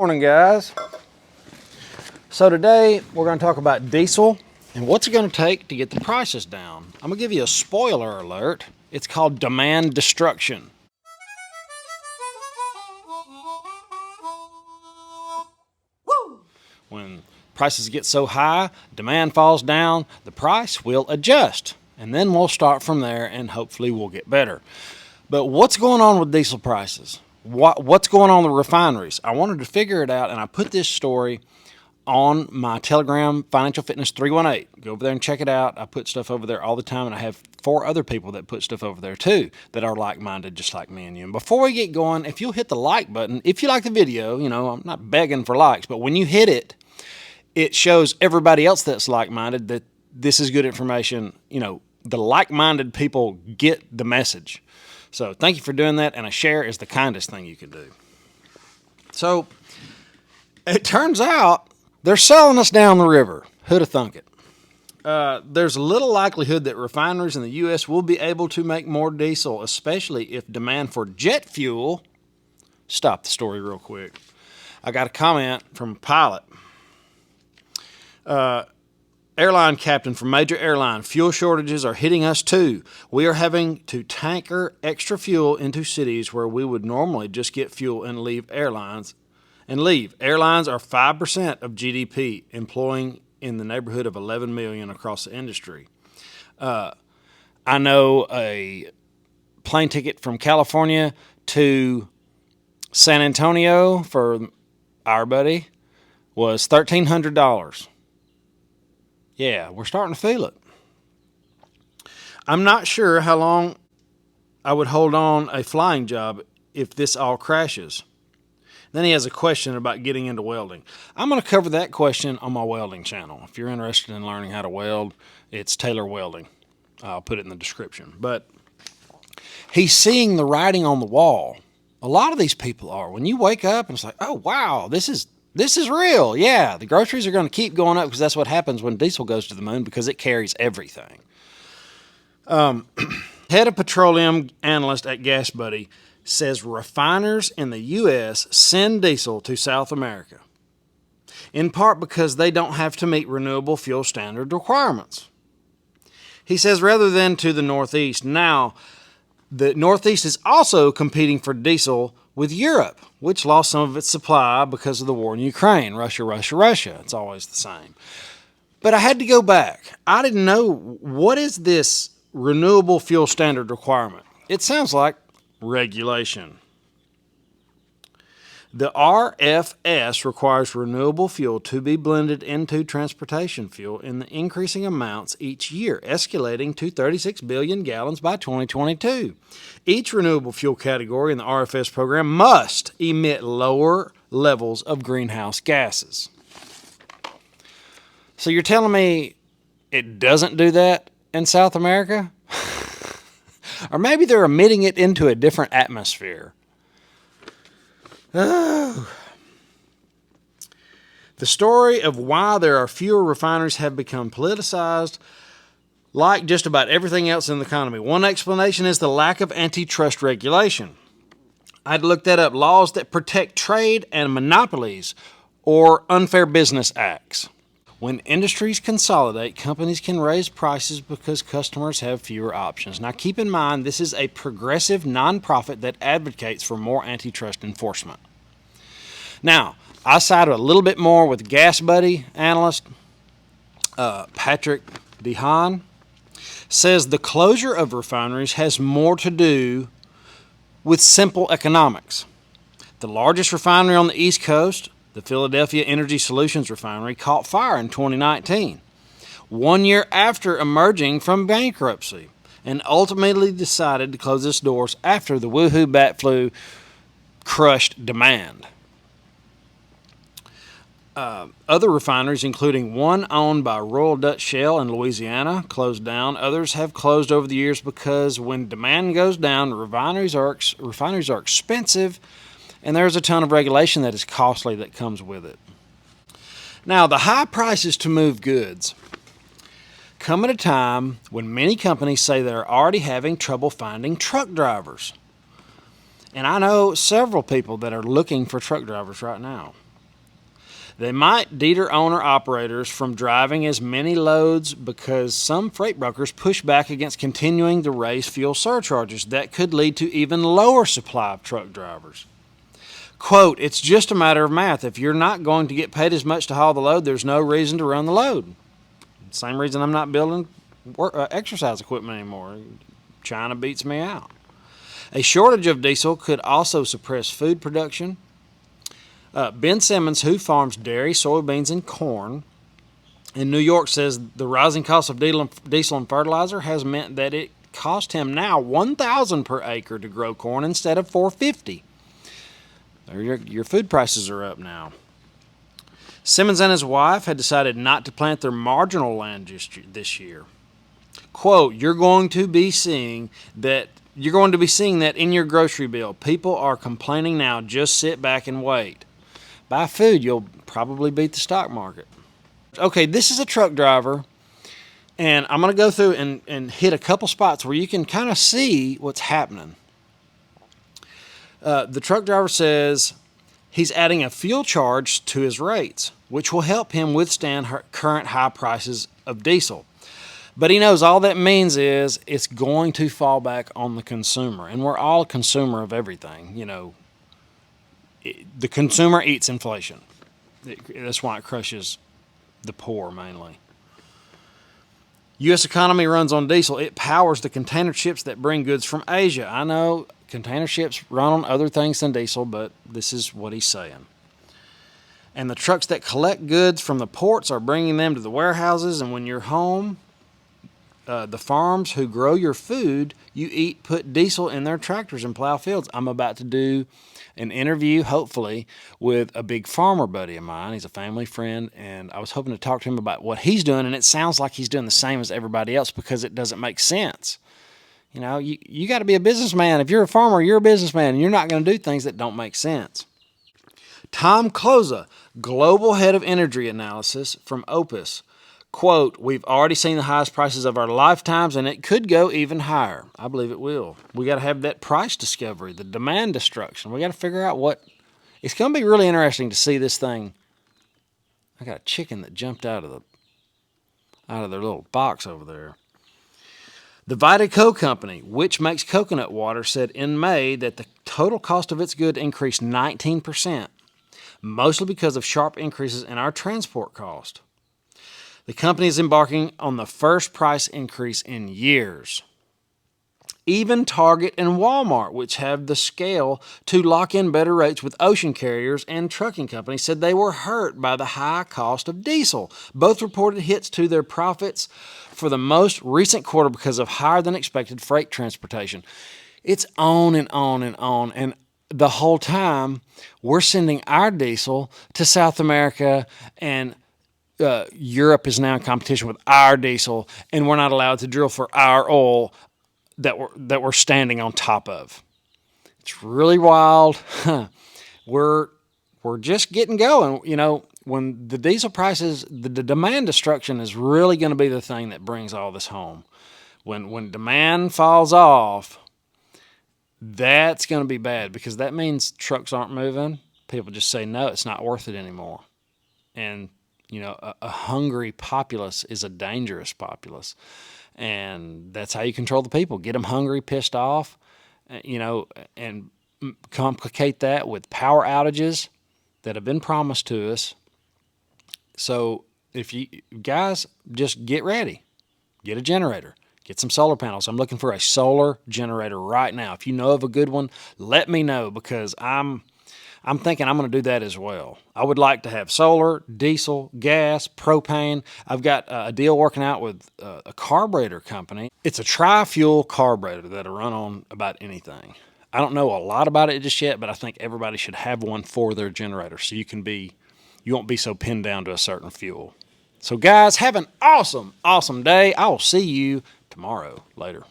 Morning, guys. So today we're going to talk about diesel and what's it going to take to get the prices down. I'm going to give you a spoiler alert. It's called demand destruction. When prices get so high, demand falls down, the price will adjust. And then we'll start from there and hopefully we'll get better. But what's going on with diesel prices? What's going on with refineries? I wanted to figure it out, and I put this story on my Telegram, Financial Fitness 318. Go over there and check it out. I put stuff over there all the time, and I have 4 other people that put stuff over there too that are like-minded just like me and you. And before we get going, if you'll hit the like button, if you like the video, I'm not begging for likes, but when you hit it, it shows everybody else that's like-minded that this is good information. The like-minded people get the message. So thank you for doing that, and a share is the kindest thing you can do. So it turns out they're selling us down the river. Who'd have thunk it? There's little likelihood that refineries in the U.S. will be able to make more diesel, especially if demand for jet fuel. Stop the story real quick. I got a comment from a pilot. Airline captain from major airline, fuel shortages are hitting us too. We are having to tanker extra fuel into cities where we would normally just get fuel and leave. Airlines are 5% of GDP, employing in the neighborhood of 11 million across the industry. I know a plane ticket from California to San Antonio for our buddy was $1,300. Yeah, we're starting to feel it. I'm not sure how long I would hold on a flying job if this all crashes. Then he has a question about getting into welding. I'm going to cover that question on my welding channel. If you're interested in learning how to weld, it's Taylor Welding. I'll put it in the description. But he's seeing the writing on the wall. A lot of these people are. When you wake up and it's like, oh, wow, this is real. Yeah, the groceries are going to keep going up because that's what happens when diesel goes to the moon because it carries everything. Head of petroleum analyst at Gas Buddy says refiners in the U.S. send diesel to South America, in part because they don't have to meet renewable fuel standard requirements. He says rather than to the Northeast. Now, the Northeast is also competing for diesel with Europe, which lost some of its supply because of the war in Ukraine. Russia. It's always the same. But I had to go back. I didn't know, what is this renewable fuel standard requirement? It sounds like regulation. The RFS requires renewable fuel to be blended into transportation fuel in the increasing amounts each year, escalating to 36 billion gallons by 2022. Each renewable fuel category in the RFS program must emit lower levels of greenhouse gases. So you're telling me it doesn't do that in South America? Or maybe they're emitting it into a different atmosphere. Oh. The story of why there are fewer refineries have become politicized like just about everything else in the economy. One explanation is the lack of antitrust regulation. I had to look that up. Laws that protect trade and monopolies or unfair business acts. When industries consolidate, companies can raise prices because customers have fewer options. Now, keep in mind, this is a progressive nonprofit that advocates for more antitrust enforcement. Now, I sided a little bit more with Gas Buddy analyst Patrick DeHaan. Says the closure of refineries has more to do with simple economics. The largest refinery on the East Coast, the Philadelphia Energy Solutions refinery, caught fire in 2019, 1 year after emerging from bankruptcy, and ultimately decided to close its doors after the woohoo bat flu crushed demand. Other refineries, including one owned by Royal Dutch Shell in Louisiana, closed down. Others have closed over the years because when demand goes down, refineries are expensive, and there's a ton of regulation that is costly that comes with it. Now, the high prices to move goods come at a time when many companies say they're already having trouble finding truck drivers. And I know several people that are looking for truck drivers right now. They might deter owner-operators from driving as many loads because some freight brokers push back against continuing to raise fuel surcharges. That could lead to even lower supply of truck drivers. Quote, it's just a matter of math. If you're not going to get paid as much to haul the load, there's no reason to run the load. Same reason I'm not building exercise equipment anymore. China beats me out. A shortage of diesel could also suppress food production. Ben Simmons, who farms dairy, soybeans, and corn in New York, says the rising cost of diesel and fertilizer has meant that it cost him now $1,000 per acre to grow corn instead of $450. Your food prices are up now. Simmons and his wife had decided not to plant their marginal land this year. Quote, you're going to be seeing that in your grocery bill. People are complaining now. Just sit back and wait. Buy food, you'll probably beat the stock market. Okay, this is a truck driver, and I'm going to go through and hit a couple spots where you can kind of see what's happening. The truck driver says he's adding a fuel charge to his rates, which will help him withstand current high prices of diesel. But he knows all that means is it's going to fall back on the consumer, and we're all a consumer of everything, you know. The consumer eats inflation. That's why it crushes the poor mainly. U.S. economy runs on diesel. It powers the container ships that bring goods from Asia. I know container ships run on other things than diesel, but this is what he's saying. And the trucks that collect goods from the ports are bringing them to the warehouses, and when you're home, the farms who grow your food you eat put diesel in their tractors and plow fields. I'm about to do an interview, hopefully, with a big farmer buddy of mine. He's a family friend, and I was hoping to talk to him about what he's doing, and it sounds like he's doing the same as everybody else because it doesn't make sense. You know, you got to be a businessman. If you're a farmer, you're a businessman, and you're not going to do things that don't make sense. Tom Kloza, global head of energy analysis from Opus. Quote, we've already seen the highest prices of our lifetimes, and it could go even higher. I believe it will. We got to have that price discovery, the demand destruction. We got to figure out what... It's going to be really interesting to see this thing. I got a chicken that jumped out of their little box over there. The Vita Co. Company, which makes coconut water, said in May that the total cost of its good increased 19%, mostly because of sharp increases in our transport cost. The company is embarking on the first price increase in years. Even Target and Walmart, which have the scale to lock in better rates with ocean carriers and trucking companies, said they were hurt by the high cost of diesel. Both reported hits to their profits for the most recent quarter because of higher than expected freight transportation. It's on and on and on. And the whole time, we're sending our diesel to South America, and Europe is now in competition with our diesel, and we're not allowed to drill for our oil that we're standing on top of. It's really wild. We're just getting going. You know, when the diesel prices, the demand destruction is really going to be the thing that brings all this home. When demand falls off, that's going to be bad because that means trucks aren't moving. People just say, no, it's not worth it anymore. And you know, a hungry populace is a dangerous populace. And that's how you control the people. Get them hungry, pissed off, you know, and complicate that with power outages that have been promised to us. So if you guys just get ready, get a generator, get some solar panels. I'm looking for a solar generator right now. If you know of a good one, let me know because I'm thinking I'm going to do that as well. I would like to have solar, diesel, gas, propane. I've got a deal working out with a carburetor company. It's a tri-fuel carburetor that'll run on about anything. I don't know a lot about it just yet, but I think everybody should have one for their generator so you won't be so pinned down to a certain fuel. So guys, have an awesome, awesome day. I will see you tomorrow. Later.